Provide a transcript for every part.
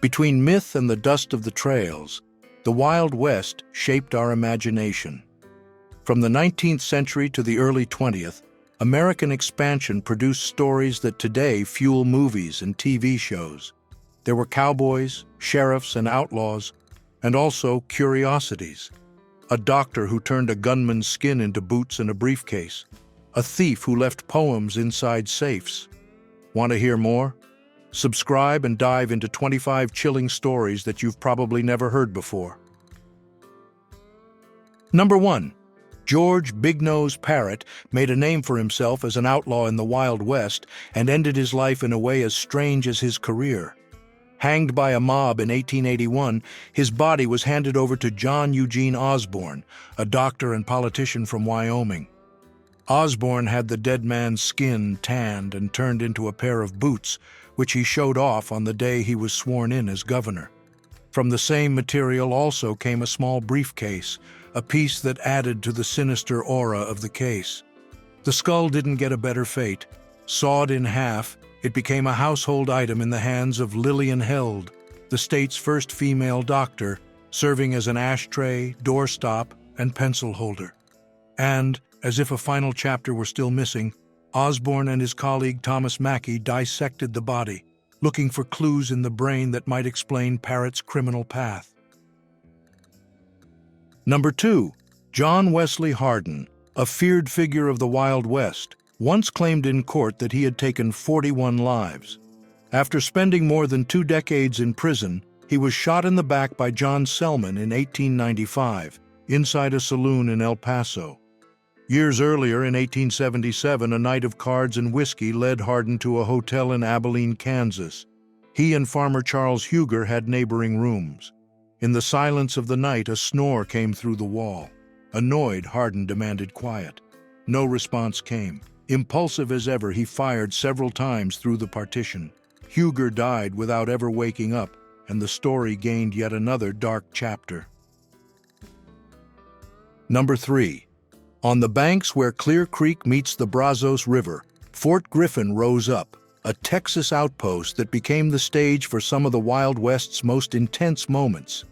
Between myth and the dust of the trails, the Wild West shaped our imagination. From the 19th century to the early 20th, American expansion produced stories that today fuel movies and TV shows. There were cowboys, sheriffs, and outlaws, and also curiosities. A doctor who turned a gunman's skin into boots and a briefcase. A thief who left poems inside safes. Want to hear more? Subscribe and dive into 25 chilling stories that you've probably never heard before. Number 1. George Big Nose Parrott made a name for himself as an outlaw in the Wild West and ended his life in a way as strange as his career. Hanged by a mob in 1881, his body was handed over to John Eugene Osborne, a doctor and politician from Wyoming. Osborne had the dead man's skin tanned and turned into a pair of boots, which he showed off on the day he was sworn in as governor. From the same material also came a small briefcase, a piece that added to the sinister aura of the case. The skull didn't get a better fate. Sawed in half, it became a household item in the hands of Lillian Held, the state's first female doctor, serving as an ashtray, doorstop, and pencil holder. And, as if a final chapter were still missing, Osborne and his colleague Thomas Mackey dissected the body, looking for clues in the brain that might explain Parrott's criminal path. Number 2. John Wesley Hardin, a feared figure of the Wild West, once claimed in court that he had taken 41 lives. After spending more than 2 decades in prison, he was shot in the back by John Selman in 1895, inside a saloon in El Paso. Years earlier, in 1877, a night of cards and whiskey led Hardin to a hotel in Abilene, Kansas. He and farmer Charles Huger had neighboring rooms. In the silence of the night, a snore came through the wall. Annoyed, Hardin demanded quiet. No response came. Impulsive as ever, he fired several times through the partition. Huger died without ever waking up, and the story gained yet another dark chapter. Number 3. On the banks where Clear Creek meets the Brazos River, Fort Griffin rose up, a Texas outpost that became the stage for some of the Wild West's most intense moments.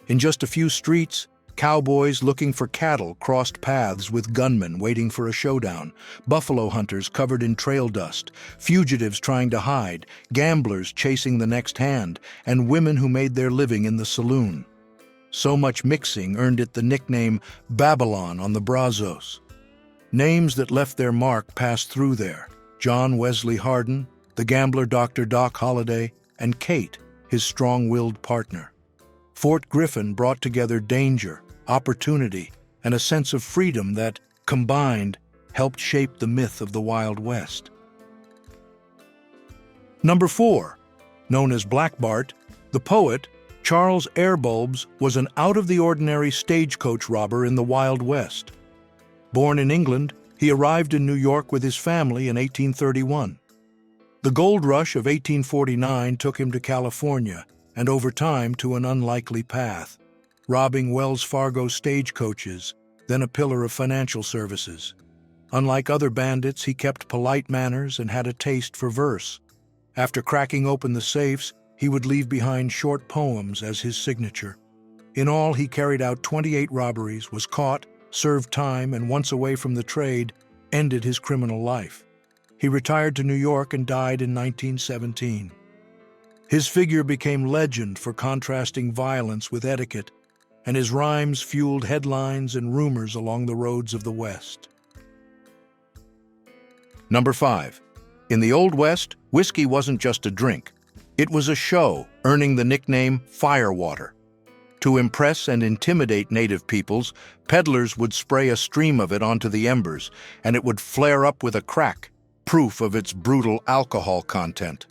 In just a few streets, cowboys looking for cattle crossed paths with gunmen waiting for a showdown, buffalo hunters covered in trail dust, fugitives trying to hide, gamblers chasing the next hand, and women who made their living in the saloon. So much mixing earned it the nickname Babylon on the Brazos. Names that left their mark passed through there: John Wesley Hardin, the gambler Dr. Doc Holliday, and Kate, his strong-willed partner. Fort Griffin brought together danger, opportunity, and a sense of freedom that, combined, helped shape the myth of the Wild West. Number 4. Known as Black Bart, the poet, Charles Airbulbs was an out-of-the-ordinary stagecoach robber in the Wild West. Born in England, he arrived in New York with his family in 1831. The gold rush of 1849 took him to California, and over time to an unlikely path, robbing Wells Fargo stagecoaches, then a pillar of financial services. Unlike other bandits, he kept polite manners and had a taste for verse. After cracking open the safes, he would leave behind short poems as his signature. In all, he carried out 28 robberies, was caught, served time, and once away from the trade, ended his criminal life. He retired to New York and died in 1917. His figure became legend for contrasting violence with etiquette, and his rhymes fueled headlines and rumors along the roads of the West. Number 5. In the Old West, whiskey wasn't just a drink. It was a show, earning the nickname Firewater. To impress and intimidate native peoples, peddlers would spray a stream of it onto the embers, and it would flare up with a crack, proof of its brutal alcohol content.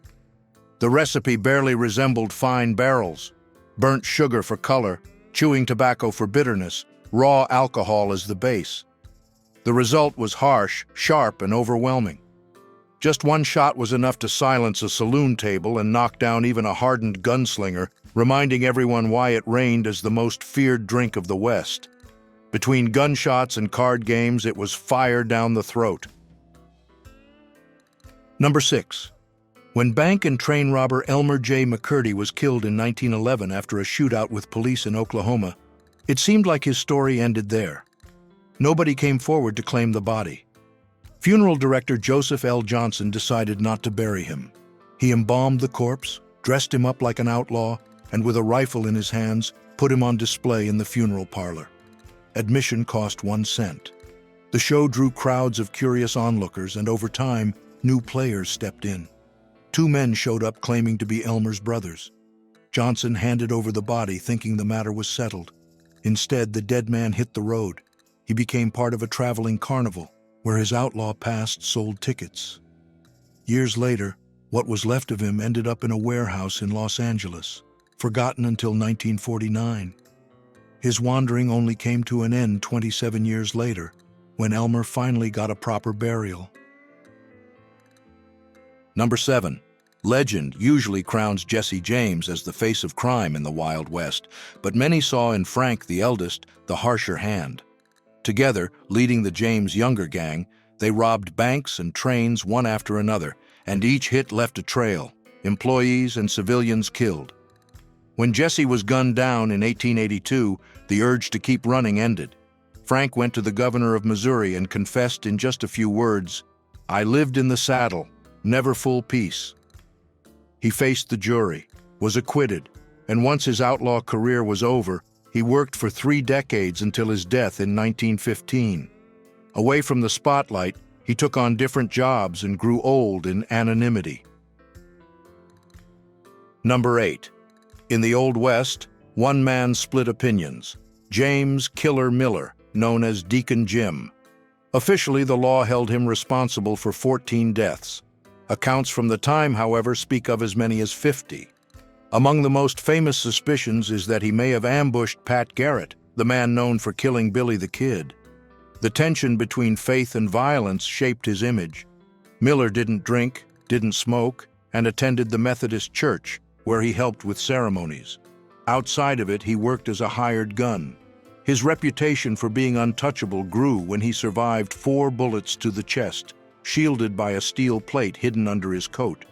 The recipe barely resembled fine barrels: burnt sugar for color, chewing tobacco for bitterness, raw alcohol as the base. The result was harsh, sharp, and overwhelming. Just one shot was enough to silence a saloon table and knock down even a hardened gunslinger, reminding everyone why it reigned as the most feared drink of the West. Between gunshots and card games, it was fire down the throat. Number 6. When bank and train robber Elmer McCurdy was killed in 1911 after a shootout with police in Oklahoma, it seemed like his story ended there. Nobody came forward to claim the body. Funeral director Joseph L. Johnson decided not to bury him. He embalmed the corpse, dressed him up like an outlaw, and with a rifle in his hands, put him on display in the funeral parlor. Admission cost 1 cent. The show drew crowds of curious onlookers, and over time, new players stepped in. 2 men showed up claiming to be Elmer's brothers. Johnson handed over the body, thinking the matter was settled. Instead, the dead man hit the road. He became part of a traveling carnival, where his outlaw past sold tickets. Years later, what was left of him ended up in a warehouse in Los Angeles, forgotten until 1949. His wandering only came to an end 27 years later, when Elmer finally got a proper burial. Number 7. Legend usually crowns Jesse James as the face of crime in the Wild West, but many saw in Frank, the eldest, the harsher hand. Together, leading the James Younger gang, they robbed banks and trains one after another, and each hit left a trail, employees and civilians killed. When Jesse was gunned down in 1882, the urge to keep running ended. Frank went to the governor of Missouri and confessed in just a few words, "I lived in the saddle, never full peace." He faced the jury, was acquitted, and once his outlaw career was over, he worked for 3 decades until his death in 1915. Away from the spotlight, he took on different jobs and grew old in anonymity. Number 8. In the Old West, one man split opinions. James "Killer" Miller, known as Deacon Jim. Officially, the law held him responsible for 14 deaths. Accounts from the time, however, speak of as many as 50. Among the most famous suspicions is that he may have ambushed Pat Garrett, the man known for killing Billy the Kid. The tension between faith and violence shaped his image. Miller didn't drink, didn't smoke, and attended the Methodist Church, where he helped with ceremonies. Outside of it, he worked as a hired gun. His reputation for being untouchable grew when he survived 4 bullets to the chest, shielded by a steel plate hidden under his coat,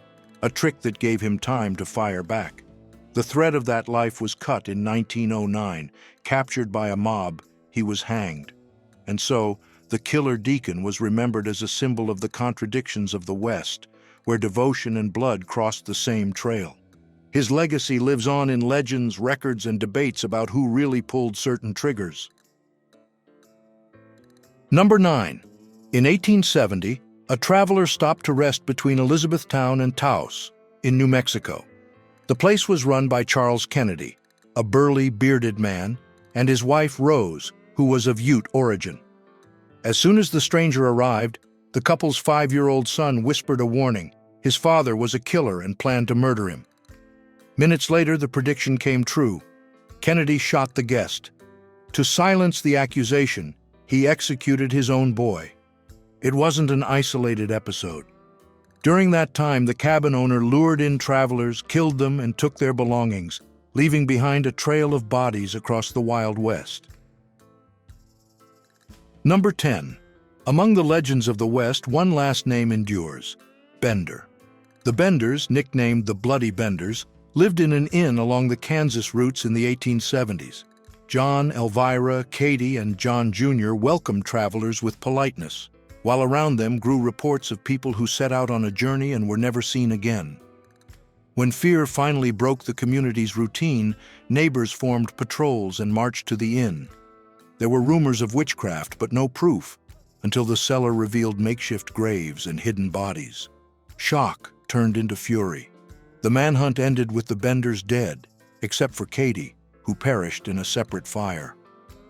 a trick that gave him time to fire back. The thread of that life was cut in 1909. Captured by a mob, he was hanged. And so, the killer Deacon was remembered as a symbol of the contradictions of the West, where devotion and blood crossed the same trail. His legacy lives on in legends, records, and debates about who really pulled certain triggers. Number 9. In 1870, a traveler stopped to rest between Elizabethtown and Taos, in New Mexico. The place was run by Charles Kennedy, a burly, bearded man, and his wife Rose, who was of Ute origin. As soon as the stranger arrived, the couple's 5-year-old son whispered a warning. His father was a killer and planned to murder him. Minutes later, the prediction came true. Kennedy shot the guest. To silence the accusation, he executed his own boy. It wasn't an isolated episode. During that time, the cabin owner lured in travelers, killed them, and took their belongings, leaving behind a trail of bodies across the Wild West. Number 10. Among the legends of the West, one last name endures: Bender. The Benders, nicknamed the Bloody Benders, lived in an inn along the Kansas routes in the 1870s. John, Elvira, Katie, and John Jr. welcomed travelers with politeness, while around them grew reports of people who set out on a journey and were never seen again. When fear finally broke the community's routine, neighbors formed patrols and marched to the inn. There were rumors of witchcraft, but no proof, until the cellar revealed makeshift graves and hidden bodies. Shock turned into fury. The manhunt ended with the Benders dead, except for Katie, who perished in a separate fire.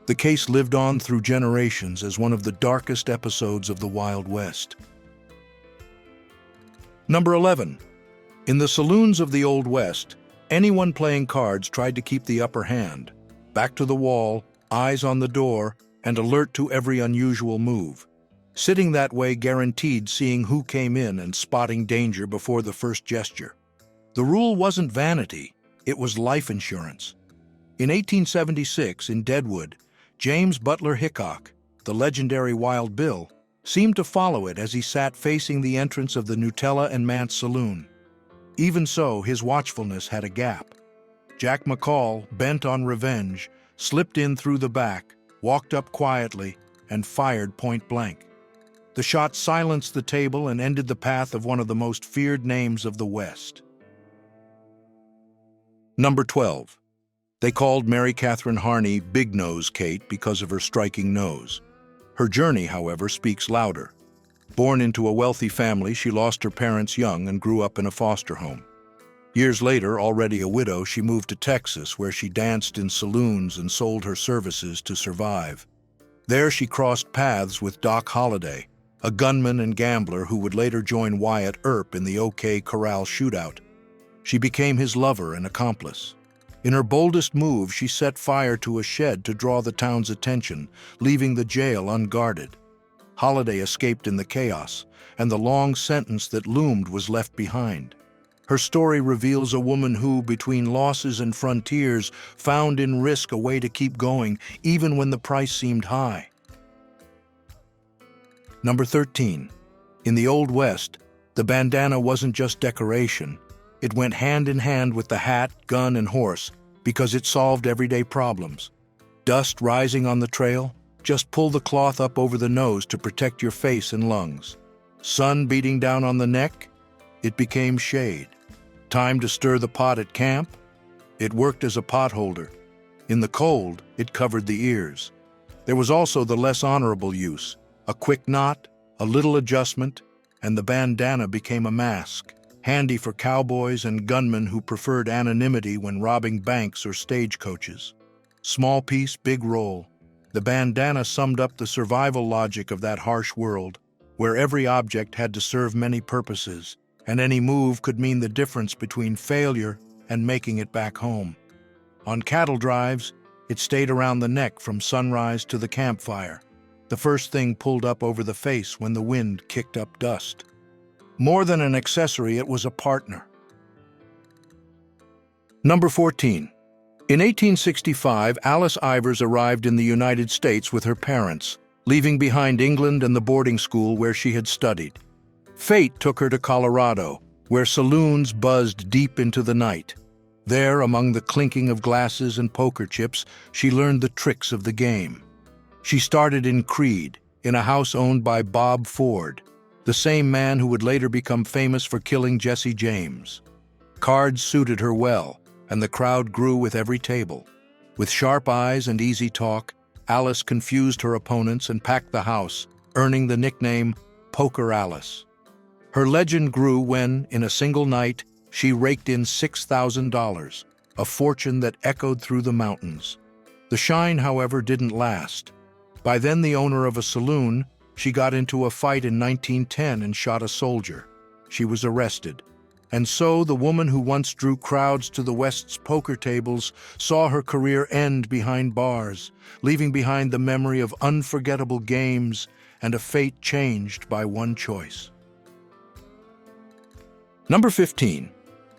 The case lived on through generations as one of the darkest episodes of the Wild West. Number 11. In the saloons of the Old West, anyone playing cards tried to keep the upper hand, back to the wall, eyes on the door, and alert to every unusual move. Sitting that way guaranteed seeing who came in and spotting danger before the first gesture. The rule wasn't vanity, it was life insurance. In 1876, in Deadwood, James Butler Hickok, the legendary Wild Bill, seemed to follow it as he sat facing the entrance of the Nutella and Mance Saloon. Even so, his watchfulness had a gap. Jack McCall, bent on revenge, slipped in through the back, walked up quietly, and fired point blank. The shot silenced the table and ended the path of one of the most feared names of the West. Number 12. They called Mary Catherine Harney Big Nose Kate because of her striking nose. Her journey, however, speaks louder. Born into a wealthy family, she lost her parents young and grew up in a foster home. Years later, already a widow, she moved to Texas, where she danced in saloons and sold her services to survive. There she crossed paths with Doc Holliday, a gunman and gambler who would later join Wyatt Earp in the OK Corral shootout. She became his lover and accomplice. In her boldest move, she set fire to a shed to draw the town's attention, leaving the jail unguarded. Holliday escaped in the chaos, and the long sentence that loomed was left behind. Her story reveals a woman who, between losses and frontiers, found in risk a way to keep going, even when the price seemed high. Number 13. In the Old West, the bandana wasn't just decoration. It went hand in hand with the hat, gun, and horse because it solved everyday problems. Dust rising on the trail? Just pull the cloth up over the nose to protect your face and lungs. Sun beating down on the neck? It became shade. Time to stir the pot at camp? It worked as a pot holder. In the cold, it covered the ears. There was also the less honorable use. A quick knot, a little adjustment, and the bandana became a mask, handy for cowboys and gunmen who preferred anonymity when robbing banks or stagecoaches. Small piece, big role. The bandana summed up the survival logic of that harsh world, where every object had to serve many purposes, and any move could mean the difference between failure and making it back home. On cattle drives, it stayed around the neck from sunrise to the campfire, the first thing pulled up over the face when the wind kicked up dust. More than an accessory, it was a partner. Number 14. In 1865, Alice Ivers arrived in the United States with her parents, leaving behind England and the boarding school where she had studied. Fate took her to Colorado, where saloons buzzed deep into the night. There, among the clinking of glasses and poker chips, she learned the tricks of the game. She started in Creede, in a house owned by Bob Ford, the same man who would later become famous for killing Jesse James. Cards suited her well, and the crowd grew with every table. With sharp eyes and easy talk, Alice confused her opponents and packed the house, earning the nickname Poker Alice. Her legend grew when, in a single night, she raked in $6,000, a fortune that echoed through the mountains. The shine, however, didn't last. By then the owner of a saloon, she got into a fight in 1910 and shot a soldier. She was arrested. And so the woman who once drew crowds to the West's poker tables saw her career end behind bars, leaving behind the memory of unforgettable games and a fate changed by one choice. Number 15.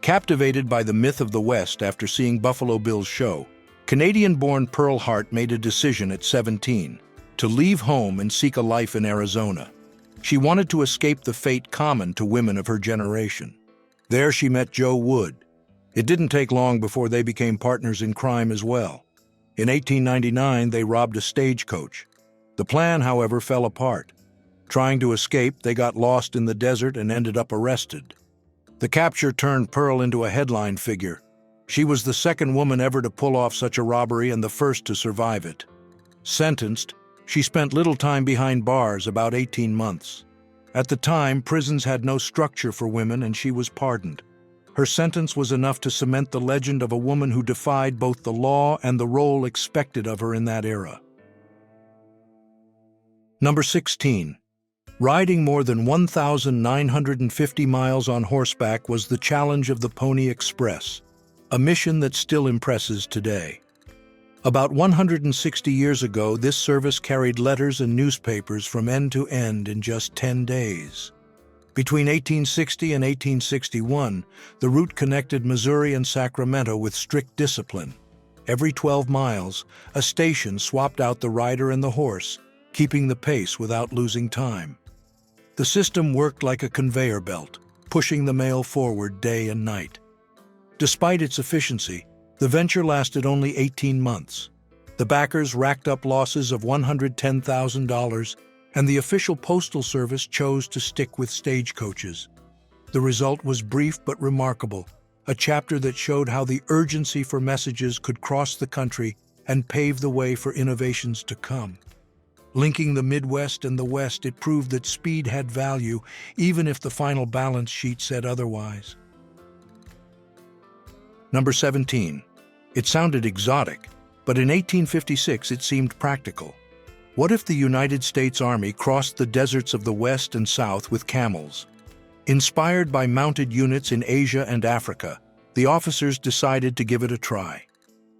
Captivated by the myth of the West after seeing Buffalo Bill's show, Canadian-born Pearl Hart made a decision at 17 to leave home and seek a life in Arizona. She wanted to escape the fate common to women of her generation. There she met Joe Wood. It didn't take long before they became partners in crime as well. In 1899, they robbed a stagecoach. The plan, however, fell apart. Trying to escape, they got lost in the desert and ended up arrested. The capture turned Pearl into a headline figure. She was the second woman ever to pull off such a robbery and the first to survive it. Sentenced, she spent little time behind bars, about 18 months. At the time, prisons had no structure for women, and she was pardoned. Her sentence was enough to cement the legend of a woman who defied both the law and the role expected of her in that era. Number 16. Riding more than 1,950 miles on horseback was the challenge of the Pony Express, a mission that still impresses today. About 160 years ago, this service carried letters and newspapers from end to end in just 10 days. Between 1860 and 1861, the route connected Missouri and Sacramento with strict discipline. Every 12 miles, a station swapped out the rider and the horse, keeping the pace without losing time. The system worked like a conveyor belt, pushing the mail forward day and night. Despite its efficiency, the venture lasted only 18 months. The backers racked up losses of $110,000, and the official postal service chose to stick with stagecoaches. The result was brief but remarkable, a chapter that showed how the urgency for messages could cross the country and pave the way for innovations to come. Linking the Midwest and the West, it proved that speed had value, even if the final balance sheet said otherwise. Number 17. It sounded exotic, but in 1856 it seemed practical. What if the United States Army crossed the deserts of the West and South with camels? Inspired by mounted units in Asia and Africa, the officers decided to give it a try.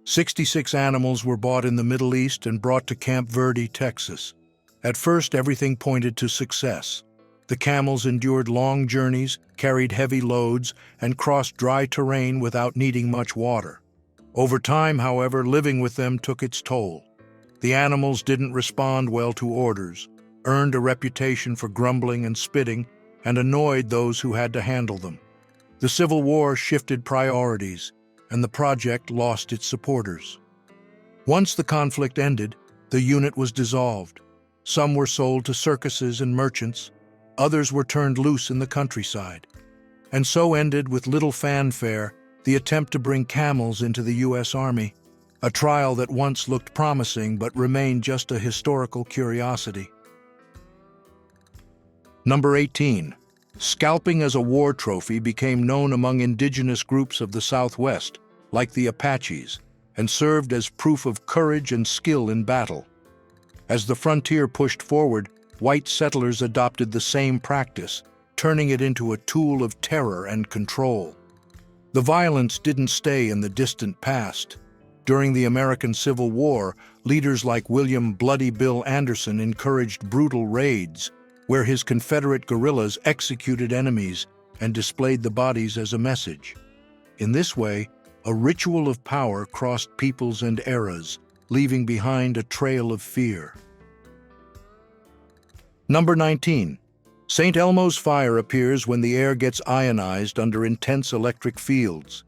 66 animals were bought in the Middle East and brought to Camp Verde, Texas. At first, everything pointed to success. The camels endured long journeys, carried heavy loads, and crossed dry terrain without needing much water. Over time, however, living with them took its toll. The animals didn't respond well to orders, earned a reputation for grumbling and spitting, and annoyed those who had to handle them. The Civil War shifted priorities, and the project lost its supporters. Once the conflict ended, the unit was dissolved. Some were sold to circuses and merchants, others were turned loose in the countryside. And so ended, with little fanfare, the attempt to bring camels into the U.S. Army, a trial that once looked promising but remained just a historical curiosity. Number 18. Scalping as a war trophy became known among indigenous groups of the Southwest, like the Apaches, and served as proof of courage and skill in battle. As the frontier pushed forward, white settlers adopted the same practice, turning it into a tool of terror and control. The violence didn't stay in the distant past. During the American Civil War, leaders like William "Bloody Bill" Anderson encouraged brutal raids, where his Confederate guerrillas executed enemies and displayed the bodies as a message. In this way, a ritual of power crossed peoples and eras, leaving behind a trail of fear. Number 19. St. Elmo's fire appears when the air gets ionized under intense electric fields.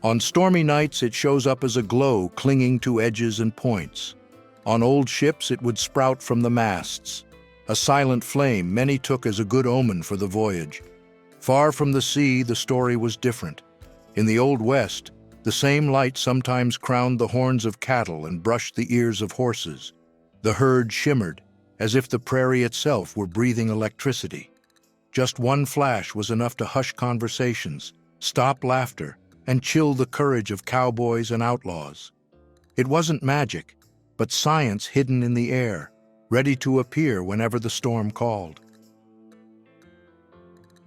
On stormy nights, it shows up as a glow clinging to edges and points. On old ships, it would sprout from the masts, a silent flame many took as a good omen for the voyage. Far from the sea, the story was different. In the Old West, the same light sometimes crowned the horns of cattle and brushed the ears of horses. The herd shimmered, as if the prairie itself were breathing electricity. Just one flash was enough to hush conversations, stop laughter, and chill the courage of cowboys and outlaws. It wasn't magic, but science hidden in the air, ready to appear whenever the storm called.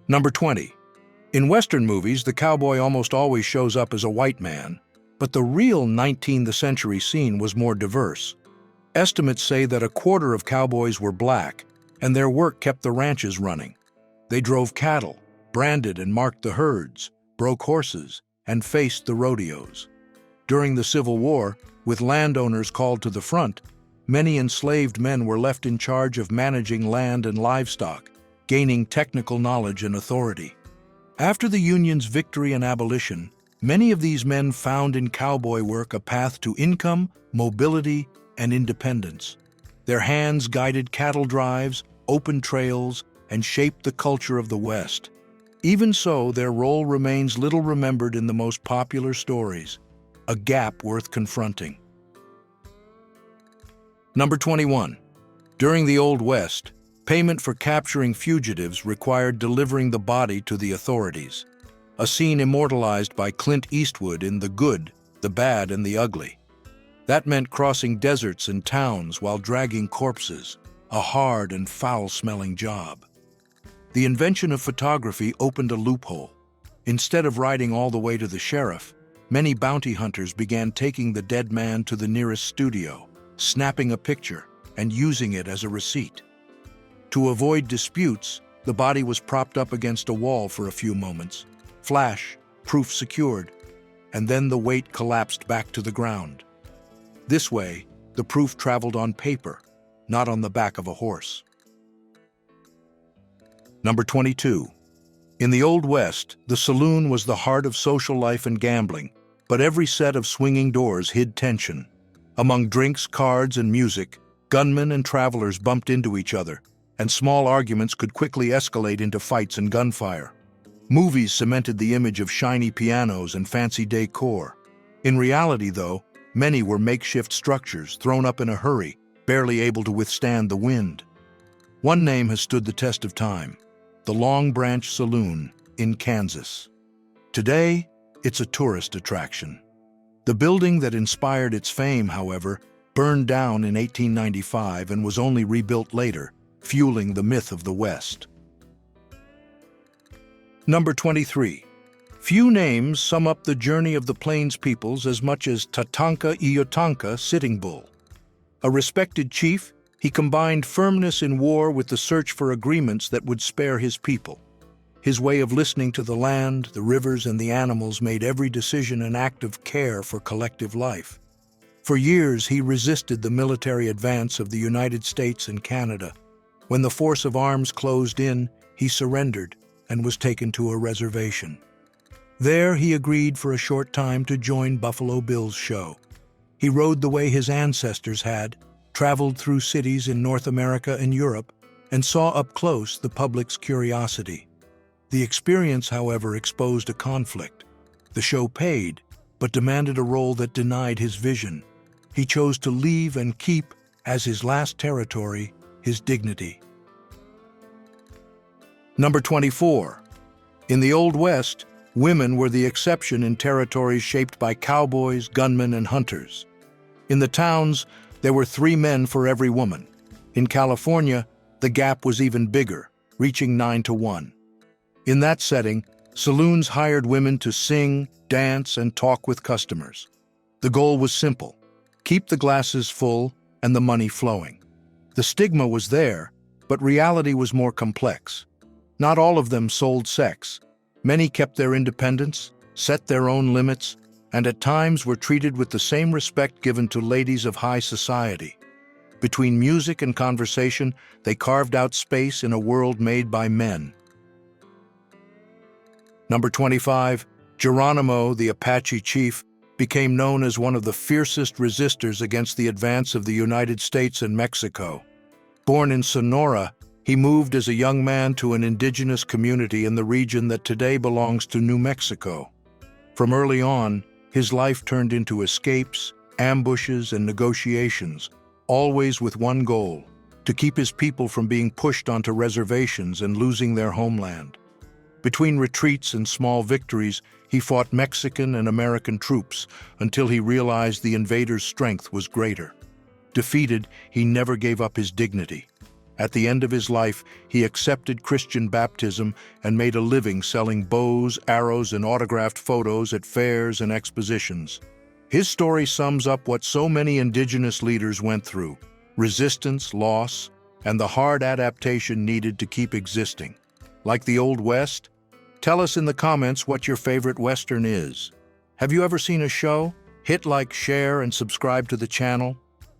Number 20. In Western movies, the cowboy almost always shows up as a white man, but the real 19th century scene was more diverse. Estimates say that a quarter of cowboys were black, and their work kept the ranches running. They drove cattle, branded and marked the herds, broke horses, and faced the rodeos. During the Civil War, with landowners called to the front, many enslaved men were left in charge of managing land and livestock, gaining technical knowledge and authority. After the Union's victory and abolition, many of these men found in cowboy work a path to income, mobility, and independence. Their hands guided cattle drives, opened trails, and shaped the culture of the West. Even so, their role remains little remembered in the most popular stories, a gap worth confronting. Number 21. During the Old West, payment for capturing fugitives required delivering the body to the authorities, a scene immortalized by Clint Eastwood in The Good, the Bad, and the Ugly. That meant crossing deserts and towns while dragging corpses, a hard and foul-smelling job. The invention of photography opened a loophole. Instead of riding all the way to the sheriff, many bounty hunters began taking the dead man to the nearest studio, snapping a picture, and using it as a receipt. To avoid disputes, the body was propped up against a wall for a few moments. Flash, proof secured, and then the weight collapsed back to the ground. This way, the proof traveled on paper, not on the back of a horse. Number 22. In the Old West, the saloon was the heart of social life and gambling, but every set of swinging doors hid tension. Among drinks, cards, and music, gunmen and travelers bumped into each other, and small arguments could quickly escalate into fights and gunfire. Movies cemented the image of shiny pianos and fancy decor. In reality, though, many were makeshift structures thrown up in a hurry, barely able to withstand the wind. One name has stood the test of time: the Long Branch Saloon in Kansas. Today, it's a tourist attraction. The building that inspired its fame, however, burned down in 1895 and was only rebuilt later, fueling the myth of the West. Number 23. Few names sum up the journey of the Plains peoples as much as Tatanka Iyotanka, Sitting Bull. A respected chief, he combined firmness in war with the search for agreements that would spare his people. His way of listening to the land, the rivers, and the animals made every decision an act of care for collective life. For years, he resisted the military advance of the United States and Canada. When the force of arms closed in, he surrendered and was taken to a reservation. There, he agreed for a short time to join Buffalo Bill's show. He rode the way his ancestors had, traveled through cities in North America and Europe, and saw up close the public's curiosity. The experience, however, exposed a conflict. The show paid, but demanded a role that denied his vision. He chose to leave and keep, as his last territory, his dignity. Number 24. In the Old West, women were the exception in territories shaped by cowboys, gunmen, and hunters. In the towns, there were 3 men for every woman. In California, the gap was even bigger, reaching 9-to-1. In that setting, saloons hired women to sing, dance, and talk with customers. The goal was simple: keep the glasses full and the money flowing. The stigma was there, but reality was more complex. Not all of them sold sex. Many kept their independence, set their own limits, and at times were treated with the same respect given to ladies of high society. Between music and conversation, they carved out space in a world made by men. Number 25. Geronimo, the Apache chief, became known as one of the fiercest resistors against the advance of the United States and Mexico. Born in Sonora, he moved as a young man to an indigenous community in the region that today belongs to New Mexico. From early on, his life turned into escapes, ambushes, and negotiations, always with one goal: to keep his people from being pushed onto reservations and losing their homeland. Between retreats and small victories, he fought Mexican and American troops until he realized the invaders' strength was greater. Defeated, he never gave up his dignity. At the end of his life, he accepted Christian baptism and made a living selling bows, arrows, and autographed photos at fairs and expositions. His story sums up what so many indigenous leaders went through: resistance, loss, and the hard adaptation needed to keep existing. Like the Old West? Tell us in the comments what your favorite Western is. Have you ever seen a show? Hit like, share, and subscribe to the channel.